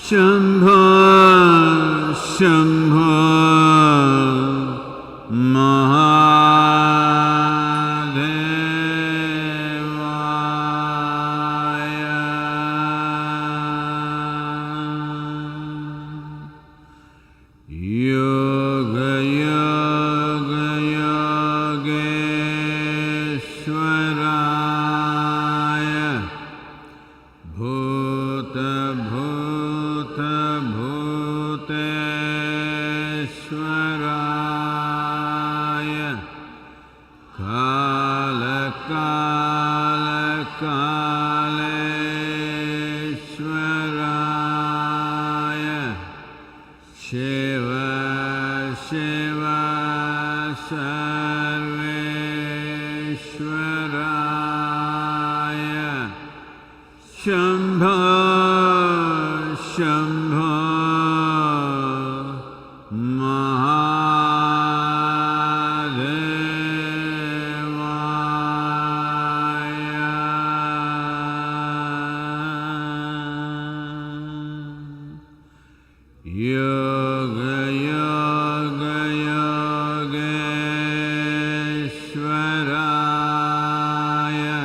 Shambho, Shambho, Mahadevaya. Yoga, Yoga, Yogeshwaraya. Bhuta, Bhuta, Bhuteshwaraya. Kala, Kala, Kaleshwaraya. Shiva, Shiva, Sarveshwaraya. Shambho, Shambho, Mahadevaya. Yoga, Yoga, Yogeshwaraya.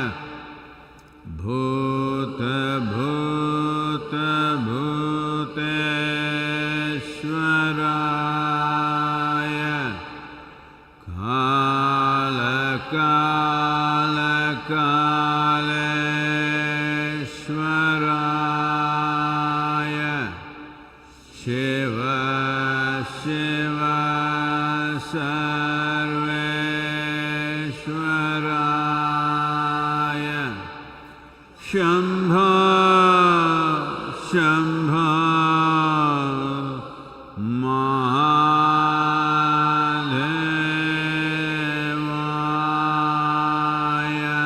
Bhuta, Bhuta, Bhuteshwaraya. Kala, Kala, Kaleshwaraya. Shiva, Shiva, Sarveshwaraya. Shambho, Shambho, Mahadevaya.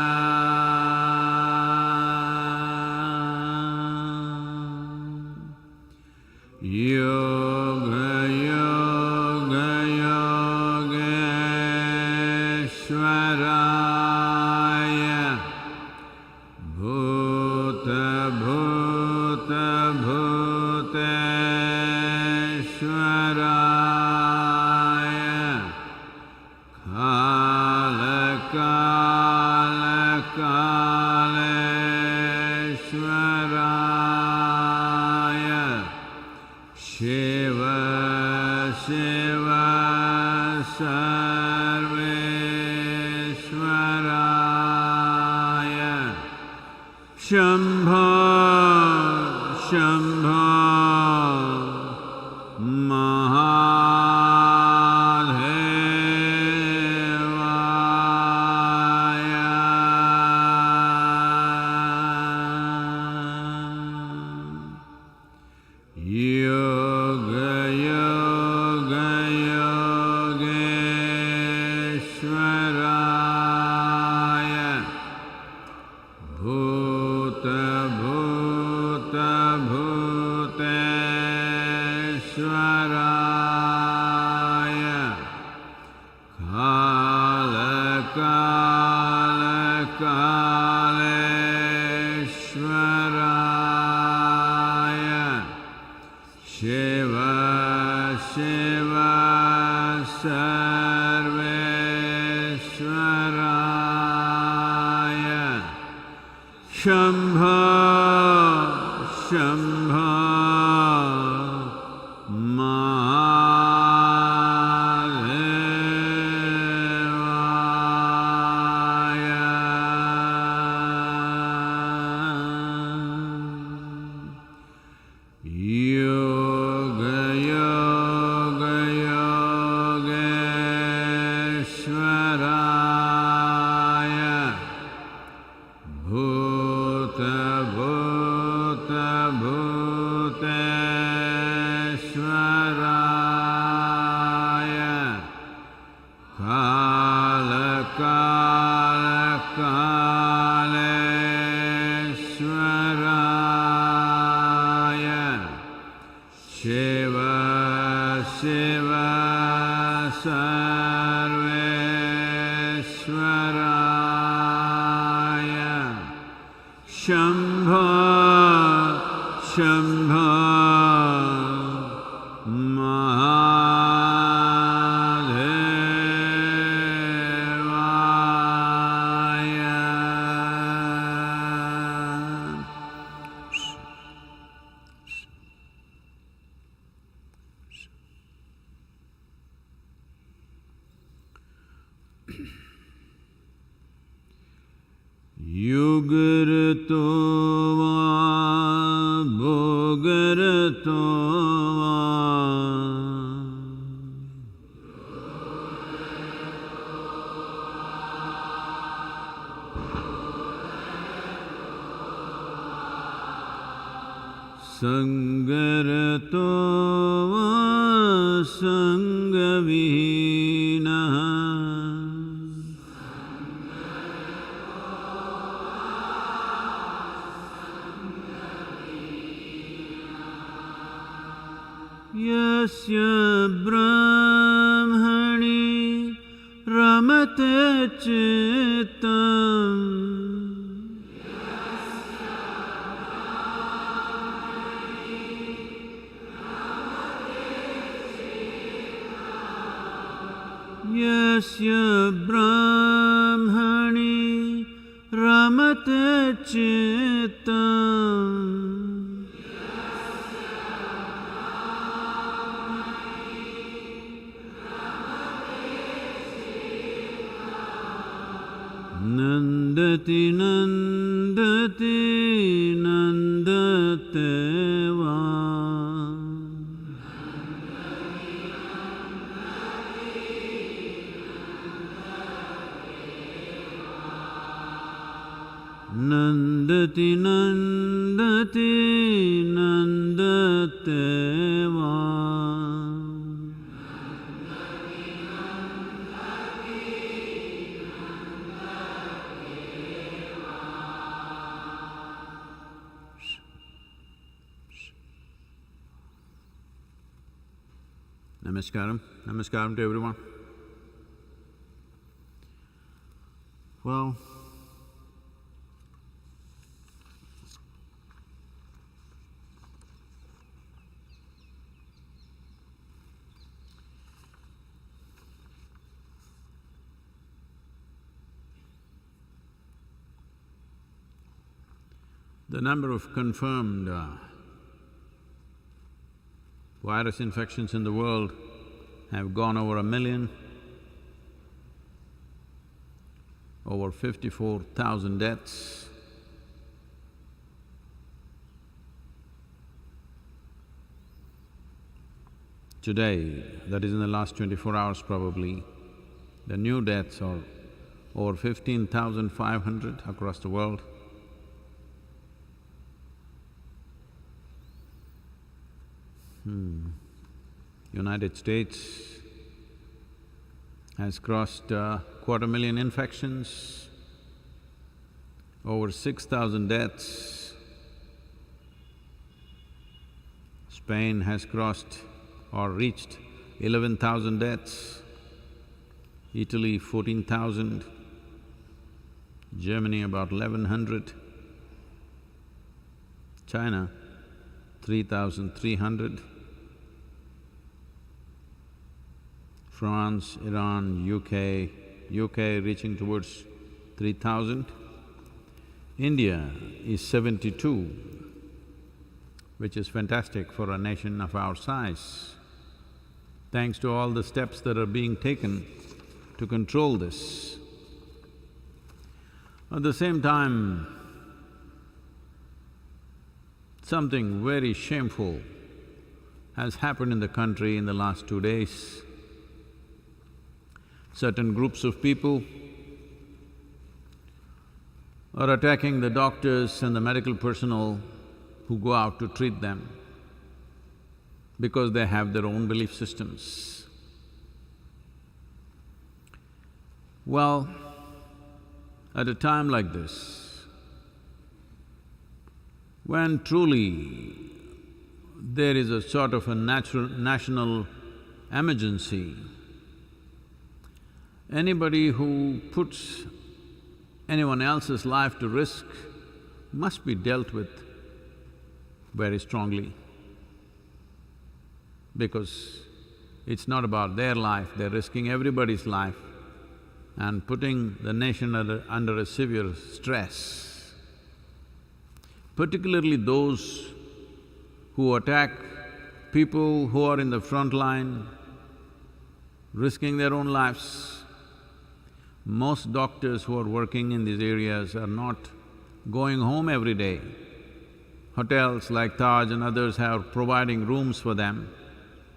Yoga, Yoga, Yogeshwaraya. Bhuta, Bhuta, Bhuteshwaraya. Kala, Kala, Kaleshwaraya. Shiva, Shiva, Sarveshwaraya. Shambho, Shambho, Mahadevaya. Yoga, Yoga, Yogeshwaraya. Bhuta, Bhuta, Bhuteshwaraya. Kala, Kala, Kaleshwaraya. Shiva, Shiva, Sarveshwaraya. Shambho, Shambho, Mahadevaya. Yoga, Yoga, Yogeshwaraya. Bhuta, Bhuta, Bhuteshwaraya. Kala, Kala, Kaleshwaraya. Shiva, Shiva, Sarveshwaraya. Shambho, Shambho, Yugurto va Bogurto va Sangarto va Sangavihinaha Yasya Brahmani Ramate Chittam Yasya Brahmani Ramate Chittam Nandati Nandati Nandateva Nandati Nandati Nandateva Namaskaram. Namaskaram to everyone. Well, the number of confirmed virus infections in the world have gone over 1 million, over 54,000 deaths. Today, that is in the last 24 hours probably, the new deaths are over 15,500 across the world. United States has crossed 250,000 infections, over 6,000 deaths. Spain has crossed or reached 11,000 deaths, Italy 14,000, Germany about 1,100, China 3,300, France, Iran, UK reaching towards 3,000. India is 72, which is fantastic for a nation of our size, thanks to all the steps that are being taken to control this. At the same time, something very shameful has happened in the country in the last 2 days. Certain groups of people are attacking the doctors and the medical personnel who go out to treat them because they have their own belief systems. Well, at a time like this, when truly there is a sort of a national emergency, anybody who puts anyone else's life to risk must be dealt with very strongly, because it's not about their life, they're risking everybody's life and putting the nation under a severe stress. Particularly those who attack people who are in the front line, risking their own lives. Most doctors who are working in these areas are not going home every day. Hotels like Taj and others are providing rooms for them.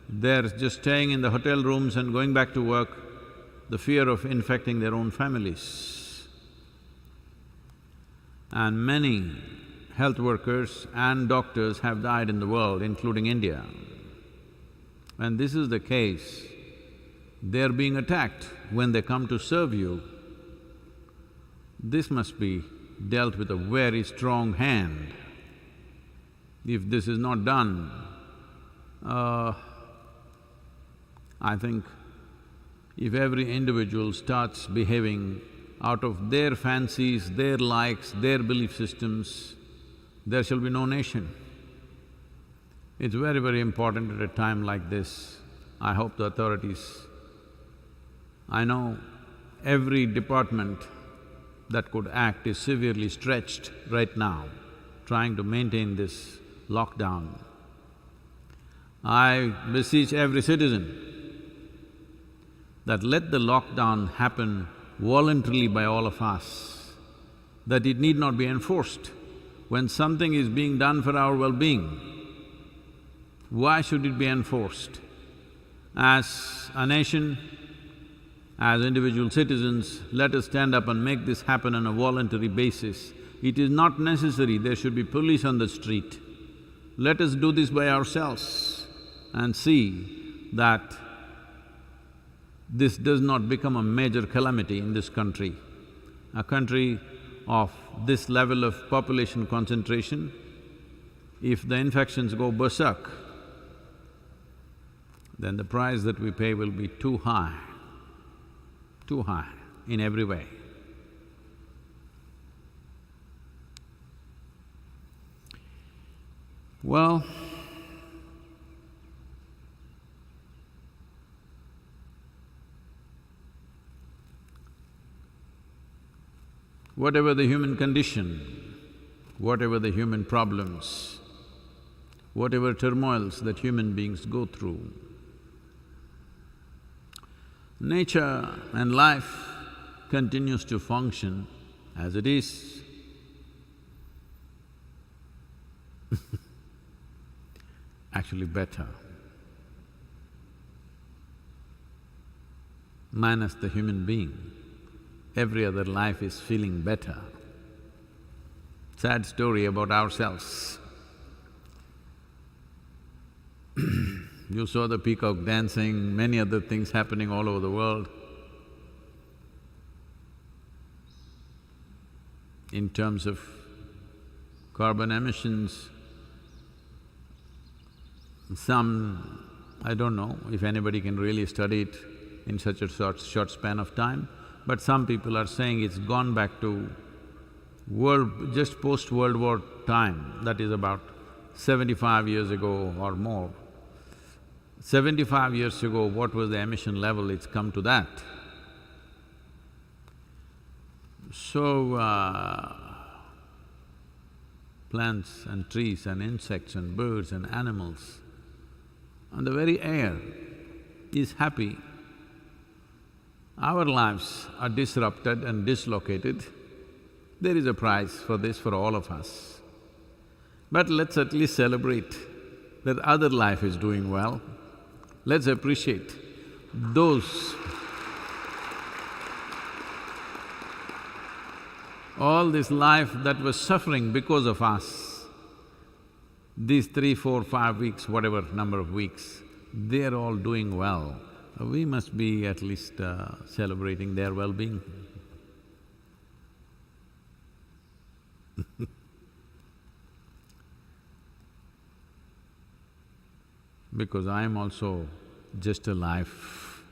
They're just staying in the hotel rooms and going back to work, the fear of infecting their own families. And many health workers and doctors have died in the world, including India. When this is the case, they're being attacked when they come to serve you. This must be dealt with a very strong hand. If this is not done, I think if every individual starts behaving out of their fancies, their likes, their belief systems, there shall be no nation. It's very, very important at a time like this. I hope the authorities… I know every department that could act is severely stretched right now, trying to maintain this lockdown. I beseech every citizen that let the lockdown happen voluntarily by all of us, that it need not be enforced. When something is being done for our well-being, why should it be enforced? As a nation, as individual citizens, let us stand up and make this happen on a voluntary basis. It is not necessary there should be police on the street. Let us do this by ourselves and see that this does not become a major calamity in this country. A country of this level of population concentration, if the infections go berserk, then the price that we pay will be too high in every way. Well, whatever the human condition, whatever the human problems, whatever turmoils that human beings go through, nature and life continues to function as it is. Actually better. Minus the human being, every other life is feeling better. Sad story about ourselves. You saw the peacock dancing, many other things happening all over the world. In terms of carbon emissions, I don't know if anybody can really study it in such a short span of time, but some people are saying it's gone back to just post-World War time, that is about 75 years ago or more. 75 years ago, what was the emission level, it's come to that. So, plants and trees and insects and birds and animals, and the very air is happy. Our lives are disrupted and dislocated. There is a price for this for all of us. But let's at least celebrate that other life is doing well. Let's appreciate those… all this life that was suffering because of us. These 3, 4, 5 weeks, whatever number of weeks, they're all doing well. We must be at least celebrating their well-being. Because I am also just a life,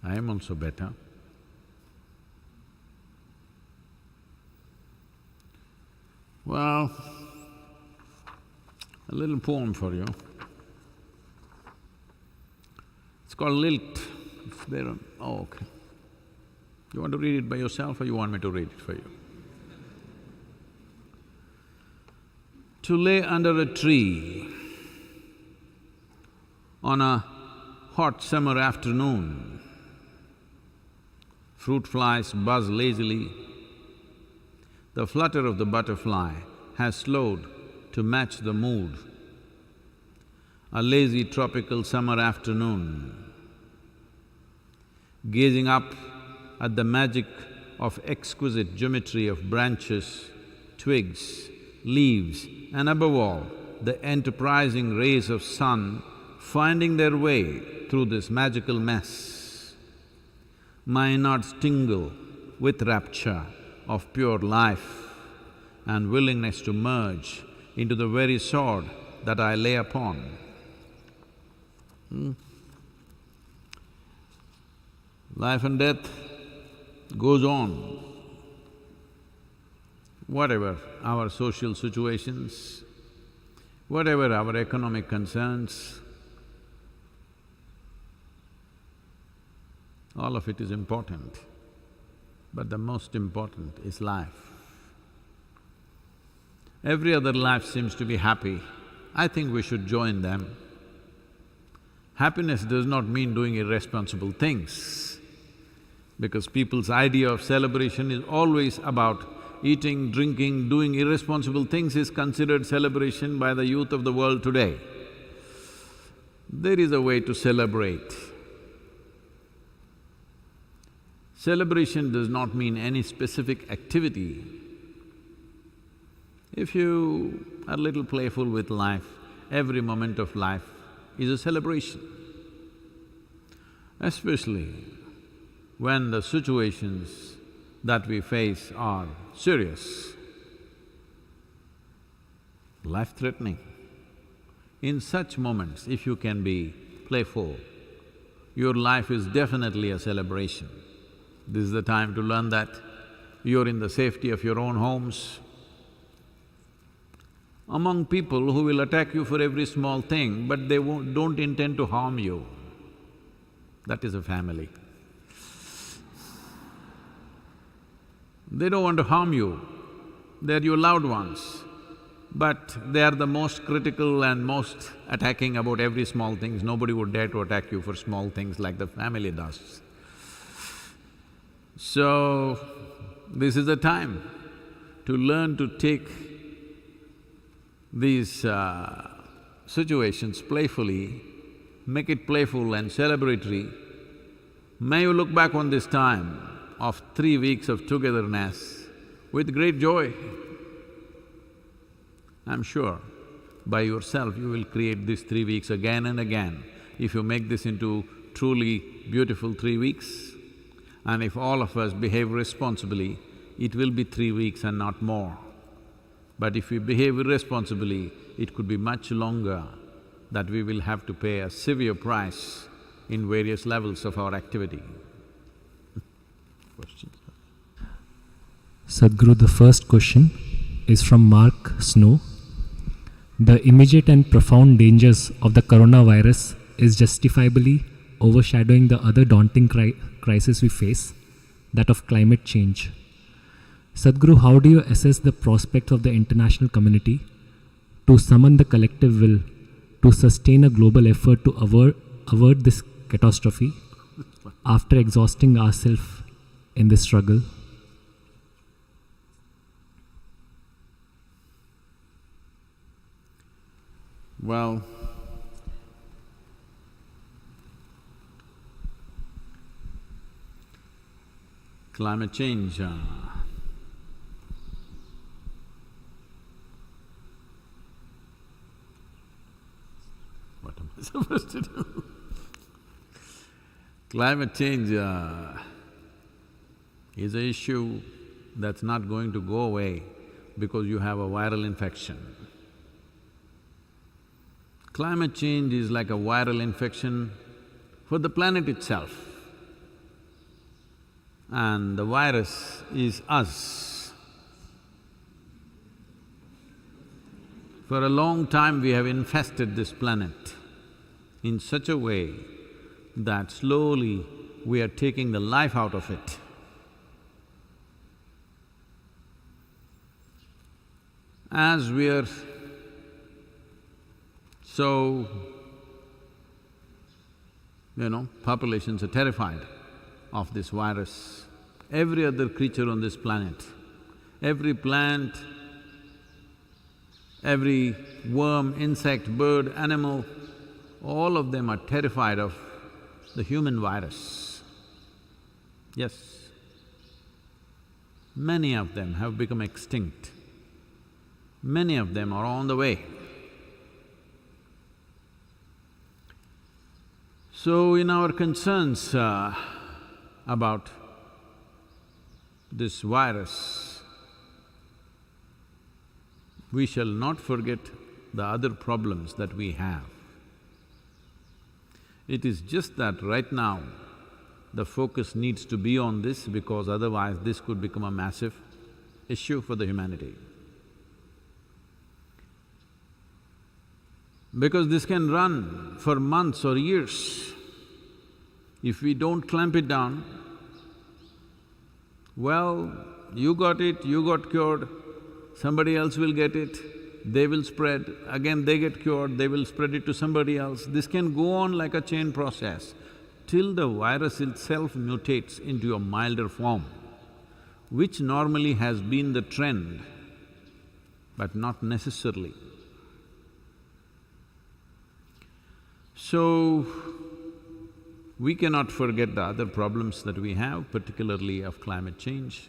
I am also better. Well, a little poem for you. It's called Lilt. It's there on… oh, okay. You want to read it by yourself or you want me to read it for you? To lay under a tree on a hot summer afternoon, fruit flies buzz lazily, The flutter of the butterfly has slowed to match the mood. A lazy tropical summer afternoon, gazing up at the magic of exquisite geometry of branches, twigs, leaves, and above all, the enterprising rays of sun finding their way through this magical mess. My nods tingle with rapture of pure life and willingness to merge into the very sword that I lay upon. Life and death goes on. Whatever our social situations, whatever our economic concerns, all of it is important, but the most important is life. Every other life seems to be happy. I think we should join them. Happiness does not mean doing irresponsible things, because people's idea of celebration is always about eating, drinking, doing irresponsible things is considered celebration by the youth of the world today. There is a way to celebrate. Celebration does not mean any specific activity. If you are a little playful with life, every moment of life is a celebration. Especially when the situations that we face are serious, life-threatening. In such moments, if you can be playful, your life is definitely a celebration. This is the time to learn that. You're in the safety of your own homes. Among people who will attack you for every small thing, but they don't intend to harm you, that is a family. They don't want to harm you, they're your loved ones, but they are the most critical and most attacking about every small thing. Nobody would dare to attack you for small things like the family does. So, this is the time to learn to take these situations playfully, make it playful and celebratory. May you look back on this time of 3 weeks of togetherness with great joy. I'm sure by yourself you will create these 3 weeks again and again if you make this into truly beautiful 3 weeks. And if all of us behave responsibly, it will be 3 weeks and not more. But if we behave irresponsibly, it could be much longer that we will have to pay a severe price in various levels of our activity. Questions? Sadhguru, the first question is from Mark Snow. The immediate and profound dangers of the coronavirus is justifiably overshadowing the other daunting crisis we face, that of climate change. Sadhguru, how do you assess the prospects of the international community to summon the collective will to sustain a global effort to avert this catastrophe after exhausting ourselves in this struggle? Well, climate change, what am I supposed to do? Climate change is an issue that's not going to go away because you have a viral infection. Climate change is like a viral infection for the planet itself. And the virus is us. For a long time we have infested this planet in such a way that slowly we are taking the life out of it. As we are so, populations are terrified of this virus. Every other creature on this planet, every plant, every worm, insect, bird, animal, all of them are terrified of the human virus. Yes, many of them have become extinct. Many of them are on the way. So in our concerns about this virus, we shall not forget the other problems that we have. It is just that right now, the focus needs to be on this because otherwise this could become a massive issue for the humanity. Because this can run for months or years. If we don't clamp it down, well, you got it, you got cured, somebody else will get it, they will spread, again they get cured, they will spread it to somebody else. This can go on like a chain process till the virus itself mutates into a milder form, which normally has been the trend, but not necessarily. So, we cannot forget the other problems that we have, particularly of climate change.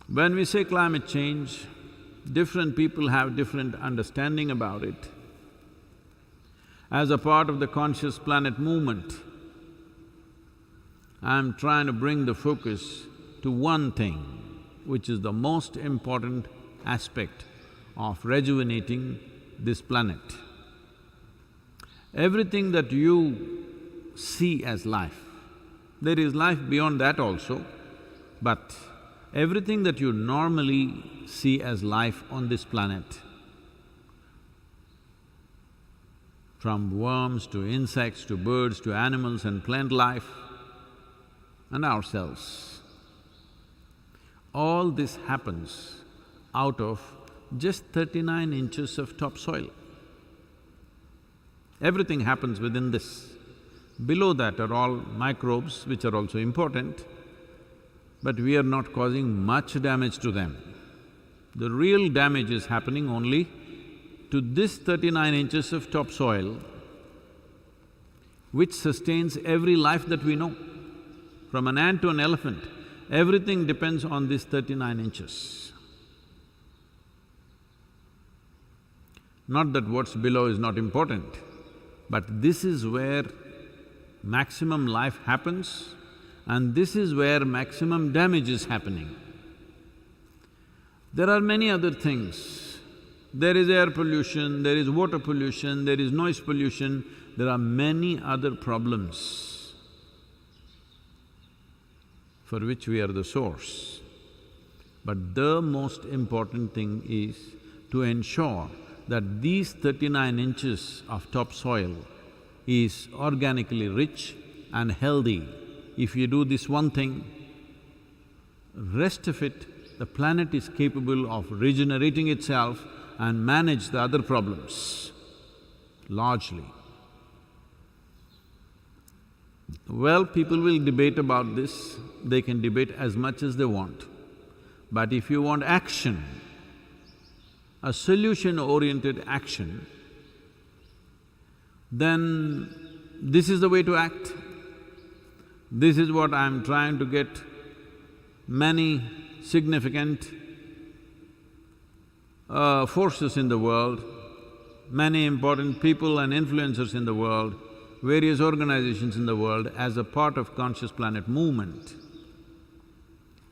When we say climate change, different people have different understanding about it. As a part of the Conscious Planet movement, I'm trying to bring the focus to one thing, which is the most important aspect of rejuvenating this planet. Everything that you see as life, there is life beyond that also, but everything that you normally see as life on this planet, from worms to insects to birds to animals and plant life and ourselves, all this happens out of just 39 inches of topsoil. Everything happens within this. Below that are all microbes, which are also important, but we are not causing much damage to them. The real damage is happening only to this 39 inches of topsoil, which sustains every life that we know. From an ant to an elephant, everything depends on this 39 inches. Not that what's below is not important, but this is where maximum life happens and this is where maximum damage is happening. There are many other things. There is air pollution, there is water pollution, there is noise pollution, there are many other problems for which we are the source. But the most important thing is to ensure that these 39 inches of topsoil is organically rich and healthy. If you do this one thing, rest of it, the planet is capable of regenerating itself and manage the other problems, largely. Well, people will debate about this, they can debate as much as they want. But if you want action, a solution-oriented action, then this is the way to act. This is what I'm trying to get many significant forces in the world, many important people and influencers in the world, various organizations in the world as a part of Conscious Planet movement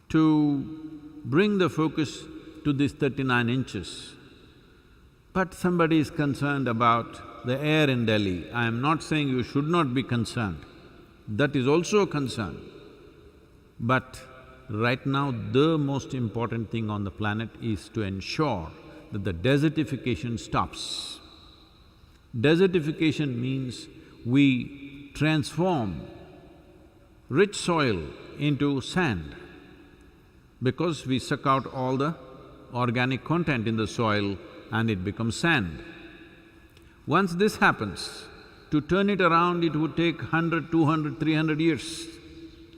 to bring the focus to these 39 inches. But somebody is concerned about the air in Delhi. I am not saying you should not be concerned, that is also a concern. But right now, the most important thing on the planet is to ensure that the desertification stops. Desertification means we transform rich soil into sand because we suck out all the organic content in the soil and it becomes sand. Once this happens, to turn it around it would take 100, 200, 300 years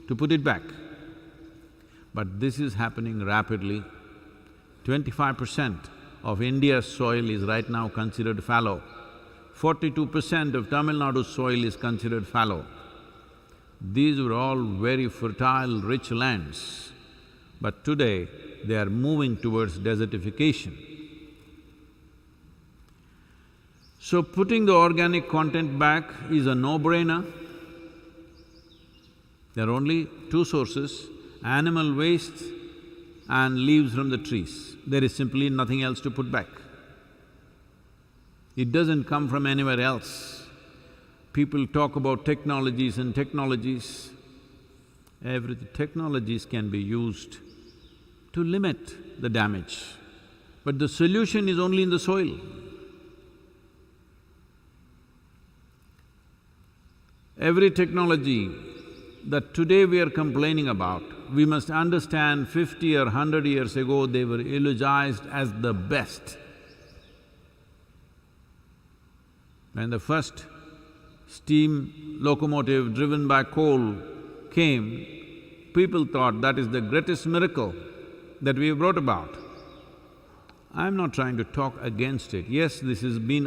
to put it back. but this is happening rapidly. 25% of India's soil is right now considered fallow. 42% of Tamil Nadu's soil is considered fallow. These were all very fertile, rich lands, but today they are moving towards desertification. So putting the organic content back is a no-brainer. There are only two sources, animal waste and leaves from the trees. There is simply nothing else to put back. It doesn't come from anywhere else. People talk about technologies and technologies. Technologies can be used to limit the damage, but the solution is only in the soil. Every technology that today we are complaining about, we must understand 50 or 100 years ago they were eulogized as the best. When the first steam locomotive driven by coal came, people thought that is the greatest miracle that we have brought about. I'm not trying to talk against it. Yes, this has been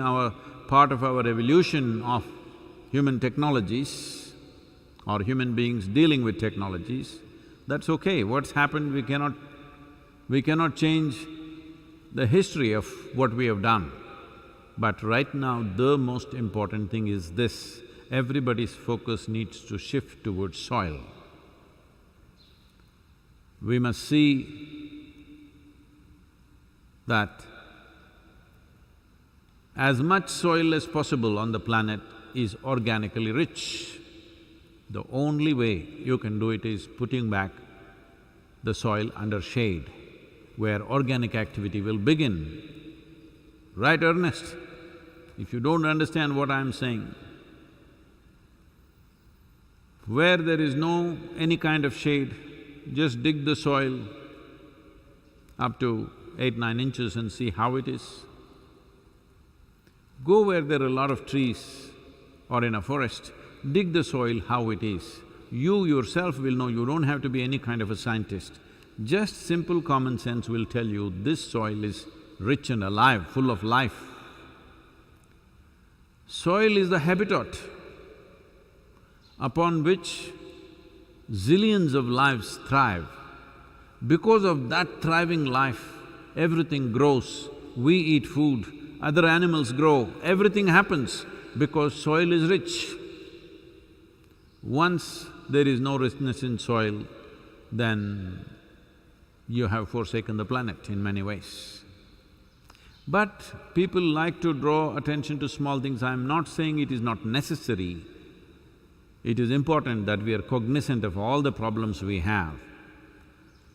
part of our evolution of human technologies or human beings dealing with technologies. That's okay. What's happened, we cannot change the history of what we have done. But right now, the most important thing is this: everybody's focus needs to shift towards soil. We must see that as much soil as possible on the planet is organically rich. The only way you can do it is putting back the soil under shade, where organic activity will begin. Right, Ernest? If you don't understand what I'm saying, where there is no any kind of shade, just dig the soil up to 8–9 inches and see how it is. Go where there are a lot of trees or in a forest, dig the soil how it is. You yourself will know, you don't have to be any kind of a scientist. Just simple common sense will tell you this soil is rich and alive, full of life. Soil is the habitat upon which zillions of lives thrive. Because of that thriving life, everything grows. We eat food, other animals grow, everything happens because soil is rich. Once there is no richness in soil, then you have forsaken the planet in many ways. But people like to draw attention to small things. I'm not saying it is not necessary. It is important that we are cognizant of all the problems we have.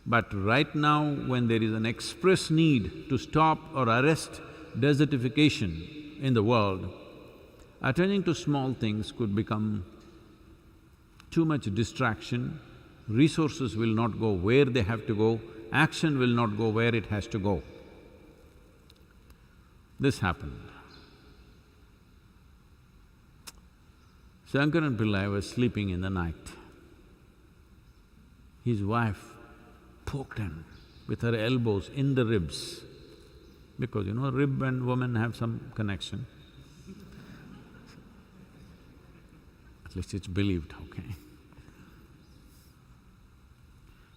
But right now, when there is an express need to stop or arrest desertification in the world, attending to small things could become too much distraction, resources will not go where they have to go, action will not go where it has to go. This happened. Shankaran Pillai was sleeping in the night. His wife poked him with her elbows in the ribs, because rib and woman have some connection. At least it's believed, okay.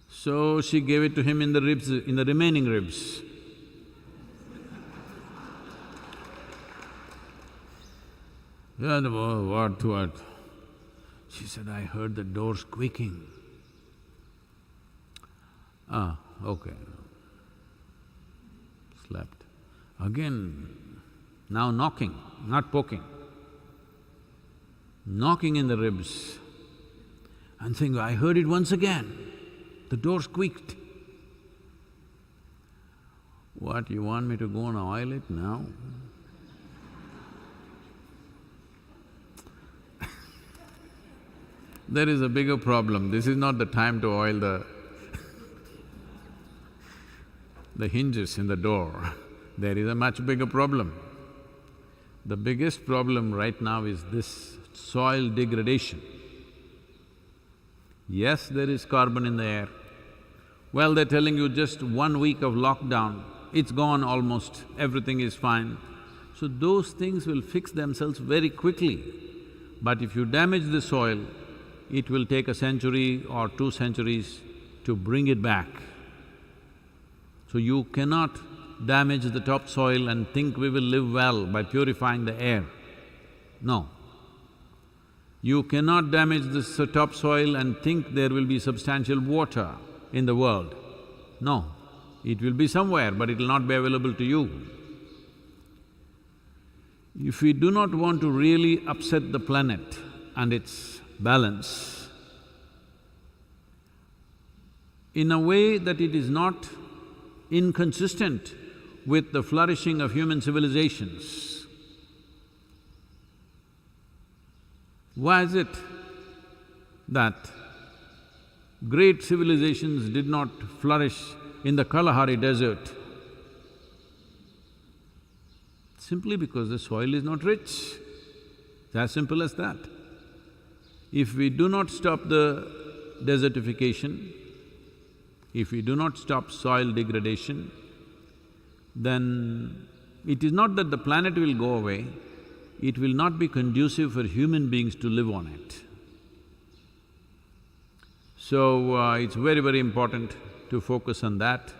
So she gave it to him in the ribs, in the remaining ribs. Yeah, what? She said, I heard the door squeaking. Ah, okay. Slept. Again, now knocking, not poking. Knocking in the ribs and saying, I heard it once again. The door squeaked. What, you want me to go and oil it now? There is a bigger problem. This is not the time to oil the hinges in the door. There is a much bigger problem. The biggest problem right now is this soil degradation. Yes, there is carbon in the air. Well, they're telling you just 1 week of lockdown, it's gone almost, everything is fine. So those things will fix themselves very quickly. But if you damage the soil, it will take a century or 2 centuries to bring it back. So you cannot damage the topsoil and think we will live well by purifying the air. No. You cannot damage this topsoil and think there will be substantial water in the world. No. It will be somewhere, but it will not be available to you. If we do not want to really upset the planet and its balance, in a way that it is not inconsistent with the flourishing of human civilizations. Why is it that great civilizations did not flourish in the Kalahari desert? Simply because the soil is not rich. It's as simple as that. If we do not stop the desertification, if we do not stop soil degradation, then it is not that the planet will go away, it will not be conducive for human beings to live on it. So, it's very, very important to focus on that.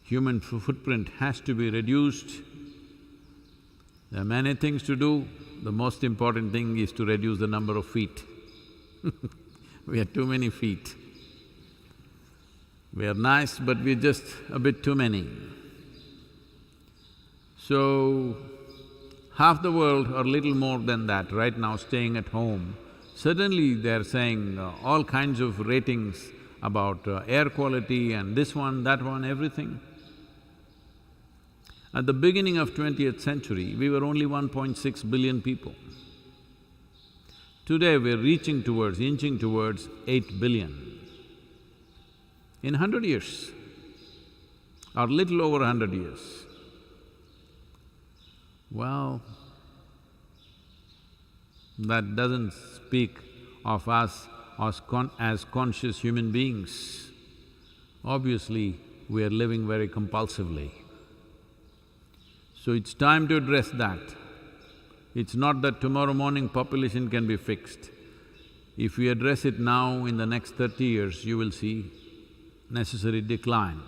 Human footprint has to be reduced. There are many things to do. The most important thing is to reduce the number of feet. We have too many feet. We are nice, but we're just a bit too many. So, half the world or little more than that right now staying at home, suddenly they're saying all kinds of ratings about air quality and this one, that one, everything. At the beginning of 20th century, we were only 1.6 billion people. Today we're reaching towards, inching towards 8 billion. In 100 years, or little over 100 years. Well, that doesn't speak of us as conscious human beings. Obviously, we are living very compulsively. So it's time to address that. It's not that tomorrow morning population can be fixed. If we address it now, in the next 30 years, you will see necessary decline.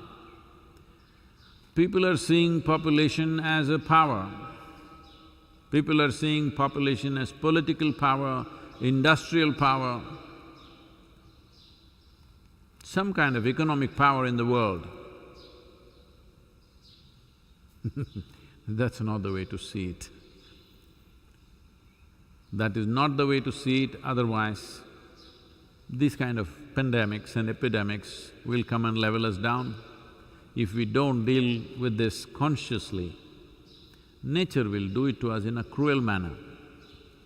People are seeing population as a power. People are seeing population as political power, industrial power, some kind of economic power in the world. That's not the way to see it. That is not the way to see it, otherwise these kind of pandemics and epidemics will come and level us down. If we don't deal with this consciously, nature will do it to us in a cruel manner.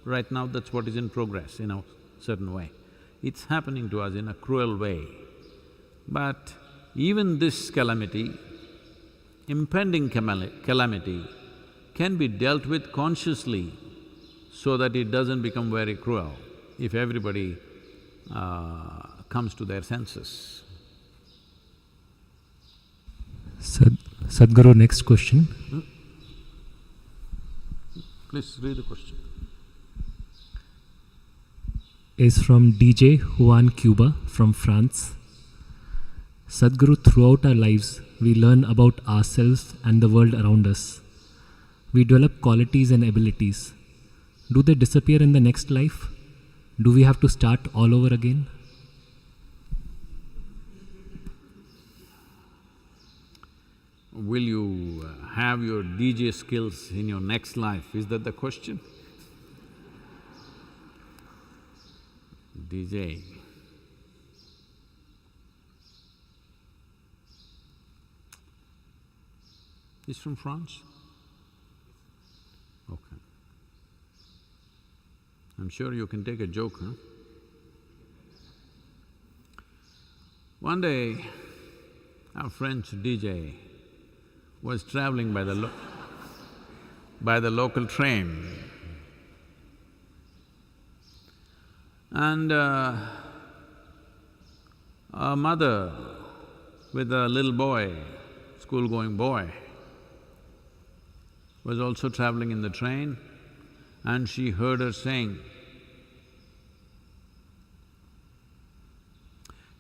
Right now, that's what is in progress in a certain way. It's happening to us in a cruel way. But even this calamity, impending calamity, can be dealt with consciously so that it doesn't become very cruel if everybody comes to their senses. Sadhguru, next question. Please read the question. Is from DJ Juan Cuba from France. Sadhguru, throughout our lives, we learn about ourselves and the world around us. We develop qualities and abilities. Do they disappear in the next life? Do we have to start all over again? Will you have your DJ skills in your next life? Is that the question? DJ. He's from France? Okay. I'm sure you can take a joke, huh? One day, our French DJ was traveling by the local train, and A mother with a little boy, school-going boy, was also traveling in the train and she heard her saying,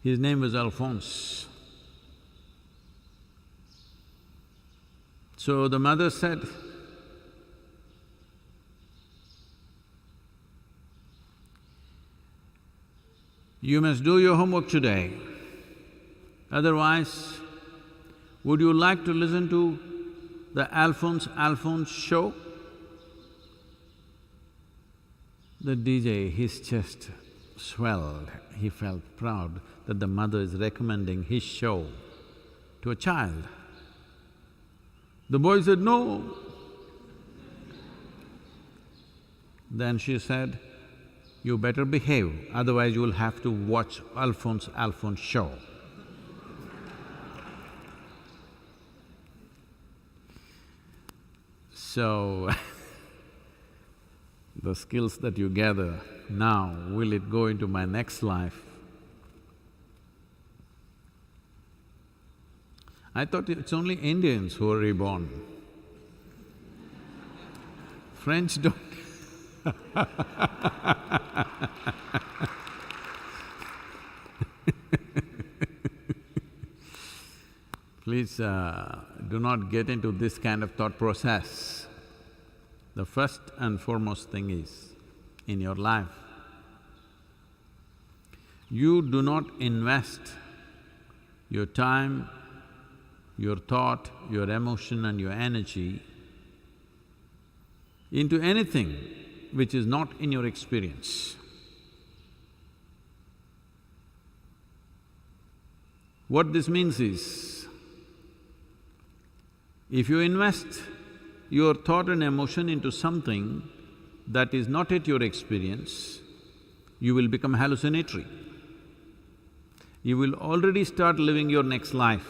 his name was Alphonse. So the mother said, "You must do your homework today, otherwise, would you like to listen to the Alphonse show?" The DJ, his chest swelled, he felt proud that the mother is recommending his show to a child. The boy said, "No." Then she said, "You better behave, otherwise you will have to watch Alphonse show." So, the skills that you gather now, will it go into my next life? I thought it's only Indians who are reborn. French don't Please do not get into this kind of thought process. The first and foremost thing is, in your life, you do not invest your time, your thought, your emotion and your energy into anything which is not in your experience. What this means is, if you invest your thought and emotion into something that is not at your experience, you will become hallucinatory. You will already start living your next life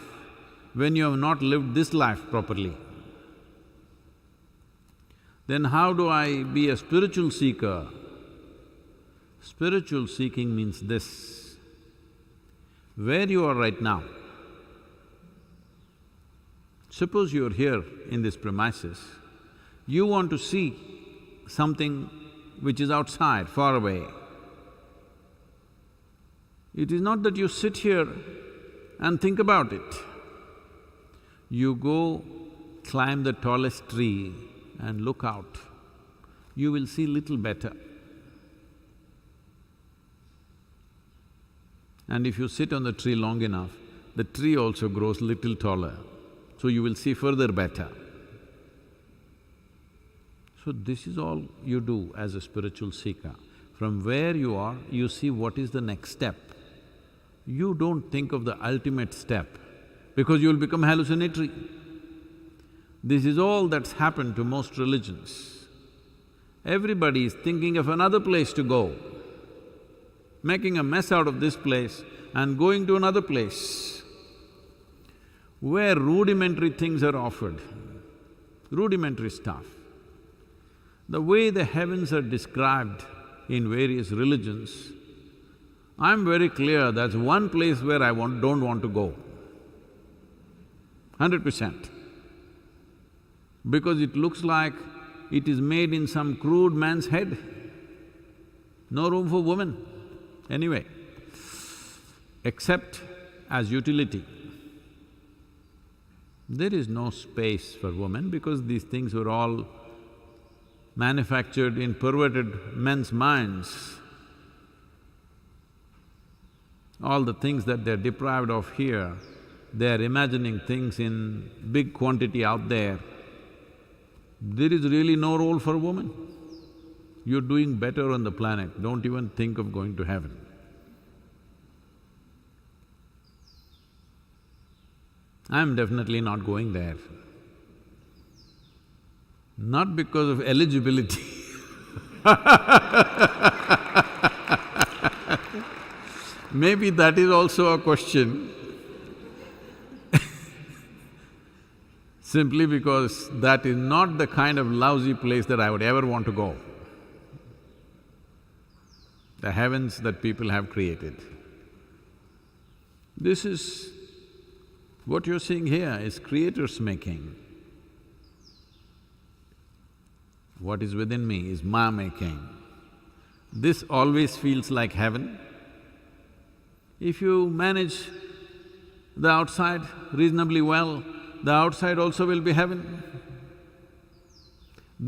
when you have not lived this life properly. Then how do I be a spiritual seeker? Spiritual seeking means this: where you are right now, suppose you are here in this premises, you want to see something which is outside, far away. It is not that you sit here and think about it. You go climb the tallest tree and look out, you will see little better. And if you sit on the tree long enough, the tree also grows little taller, so you will see further better. So this is all you do as a spiritual seeker. From where you are, you see what is the next step. You don't think of the ultimate step, because you'll become hallucinatory. This is all that's happened to most religions. Everybody is thinking of another place to go, making a mess out of this place and going to another place where rudimentary things are offered, rudimentary stuff. The way the heavens are described in various religions, I'm very clear that's one place where I don't want to go, 100%. Because it looks like it is made in some crude man's head. No room for women, anyway, except as utility. There is no space for women because these things were all manufactured in perverted men's minds. All the things that they're deprived of here, they're imagining things in big quantity out there. There is really no role for a woman. You're doing better on the planet, don't even think of going to heaven. I'm definitely not going there. Not because of eligibility maybe that is also a question simply because that is not the kind of lousy place that I would ever want to go. The heavens that people have created. This is… what you're seeing here is creator's making. What is within me is my making. This always feels like heaven. If you manage the outside reasonably well, the outside also will be heaven.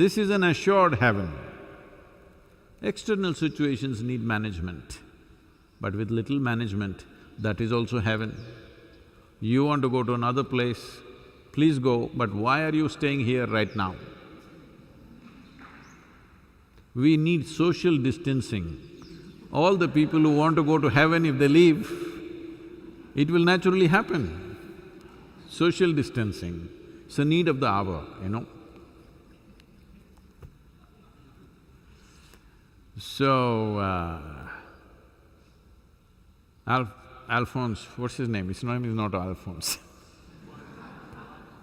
This is an assured heaven. External situations need management, but with little management, that is also heaven. You want to go to another place, please go, but why are you staying here right now? We need social distancing. All the people who want to go to heaven, if they leave, it will naturally happen. Social distancing, it's a need of the hour, you know. So, Alphonse, what's his name? His name is not Alphonse.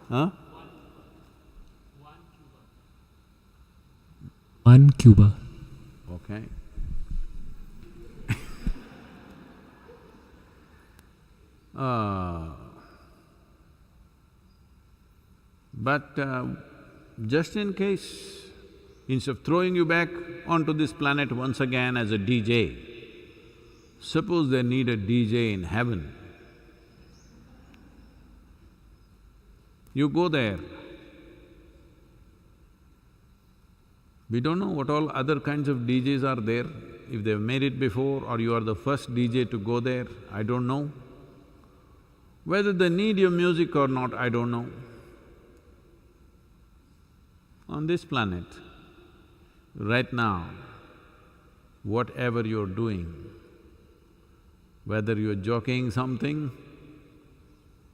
Huh? One Cuba. Okay. But just in case, instead of throwing you back onto this planet once again as a DJ, suppose they need a DJ in heaven. You go there. We don't know what all other kinds of DJs are there, if they've made it before or you are the first DJ to go there, I don't know. Whether they need your music or not, I don't know. On this planet, right now, whatever you're doing, whether you're joking something,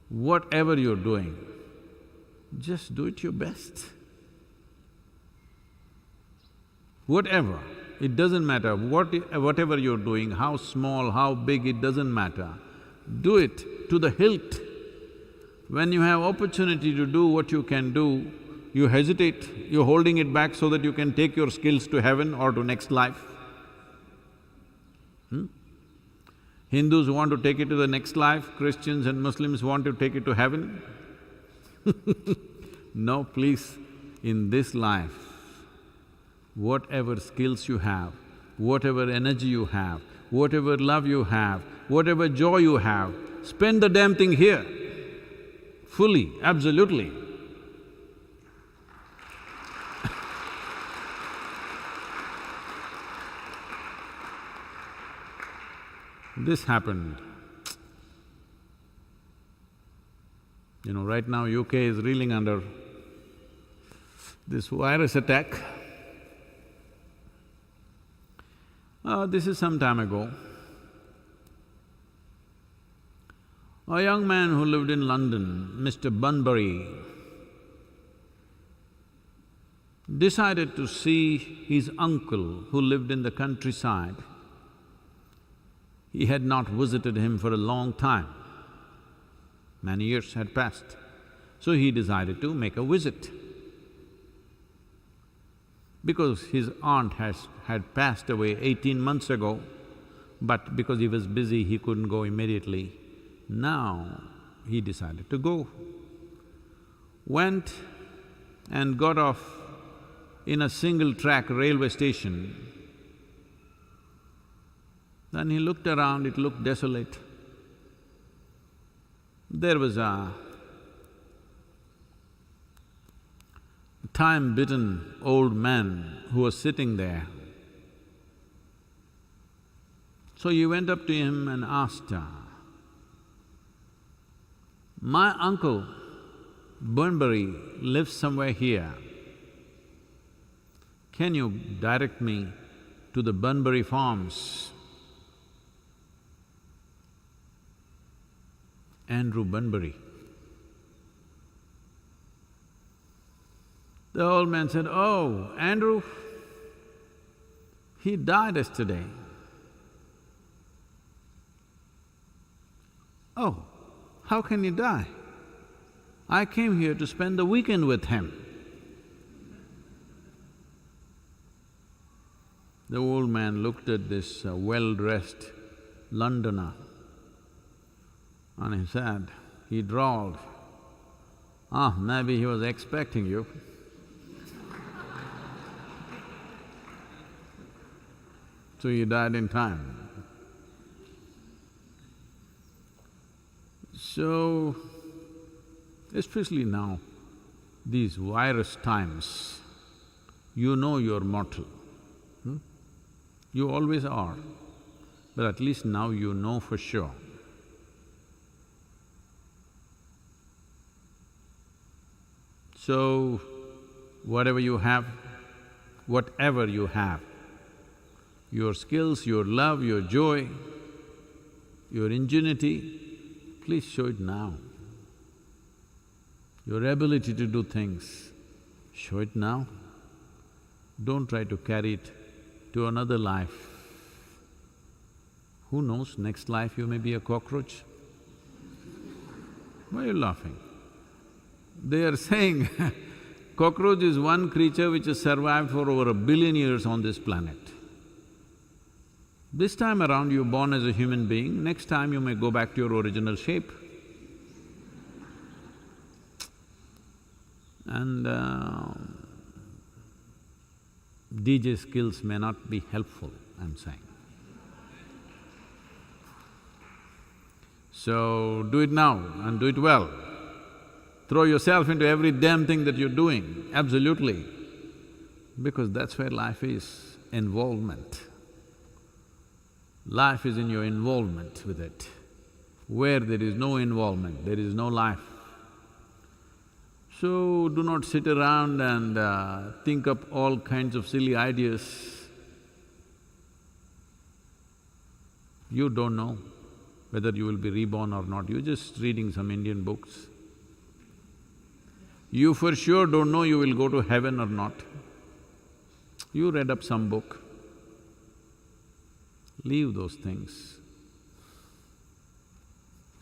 whatever you're doing, just do it your best. Whatever, it doesn't matter whatever you're doing, how small, how big, it doesn't matter. Do it to the hilt. When you have opportunity to do what you can do, you hesitate, you're holding it back so that you can take your skills to heaven or to next life. Hindus want to take it to the next life, Christians and Muslims want to take it to heaven. No, please, in this life, whatever skills you have, whatever energy you have, whatever love you have, whatever joy you have, spend the damn thing here, fully, absolutely. This happened. You know, right now UK is reeling under this virus attack. This is some time ago. A young man who lived in London, Mr. Bunbury, decided to see his uncle who lived in the countryside. He had not visited him for a long time. Many years had passed. So he decided to make a visit. Because his aunt had passed away 18 months ago, but because he was busy, he couldn't go immediately. Now, he decided to go. Went and got off in a single-track railway station. Then he looked around, it looked desolate. There was a time-bitten old man who was sitting there. So he went up to him and asked, "My uncle Bunbury lives somewhere here. Can you direct me to the Bunbury Farms?" Andrew Bunbury. The old man said, "Oh, Andrew, he died yesterday." "Oh, how can he die? I came here to spend the weekend with him." The old man looked at this well-dressed Londoner And he said, he drawled, maybe he was expecting you. So he died in time. So, especially now, these virus times, you know you're mortal. You always are, but at least now you know for sure. So, whatever you have, your skills, your love, your joy, your ingenuity, please show it now. Your ability to do things, show it now. Don't try to carry it to another life. Who knows, next life you may be a cockroach? Why are you laughing? They are saying cockroach is one creature which has survived for over 1 billion years on this planet. This time around you're born as a human being, next time you may go back to your original shape. And DJ skills may not be helpful, I'm saying. So, do it now and do it well. Throw yourself into every damn thing that you're doing, absolutely, because that's where life is, involvement. Life is in your involvement with it. Where there is no involvement, there is no life. So, do not sit around and think up all kinds of silly ideas. You don't know whether you will be reborn or not, you're just reading some Indian books. You for sure don't know you will go to heaven or not. You read up some book. Leave those things.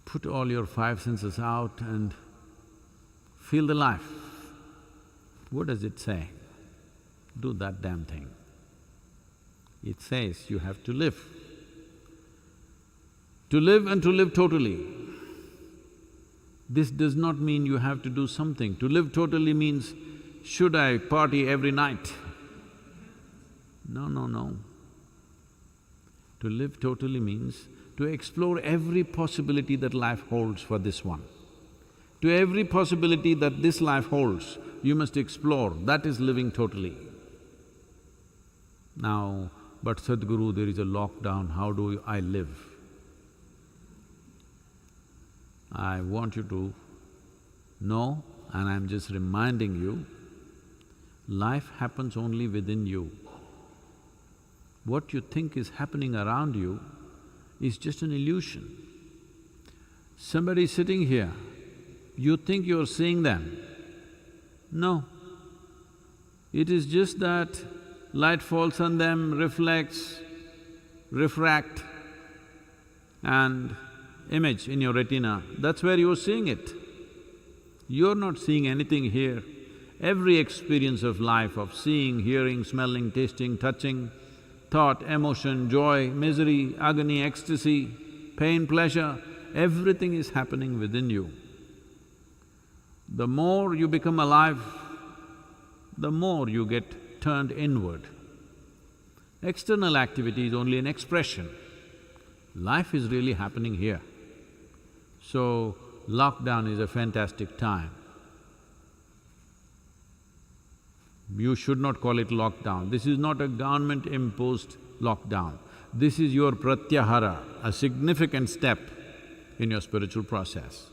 Put all your 5 senses out and feel the life. What does it say? Do that damn thing. It says you have to live. To live and to live totally. This does not mean you have to do something. To live totally means, should I party every night? No, no, no. To live totally means to explore every possibility that life holds for this one. To every possibility that this life holds, you must explore, that is living totally. Now, but Sadhguru, there is a lockdown, how do I live? I want you to know, and I'm just reminding you, life happens only within you. What you think is happening around you is just an illusion. Somebody sitting here, you think you're seeing them. No. It is just that light falls on them, reflects, refract, and image in your retina, that's where you're seeing it. You're not seeing anything here. Every experience of life, of seeing, hearing, smelling, tasting, touching, thought, emotion, joy, misery, agony, ecstasy, pain, pleasure, everything is happening within you. The more you become alive, the more you get turned inward. External activity is only an expression. Life is really happening here. So, lockdown is a fantastic time. You should not call it lockdown. This is not a government-imposed lockdown. This is your pratyahara, a significant step in your spiritual process.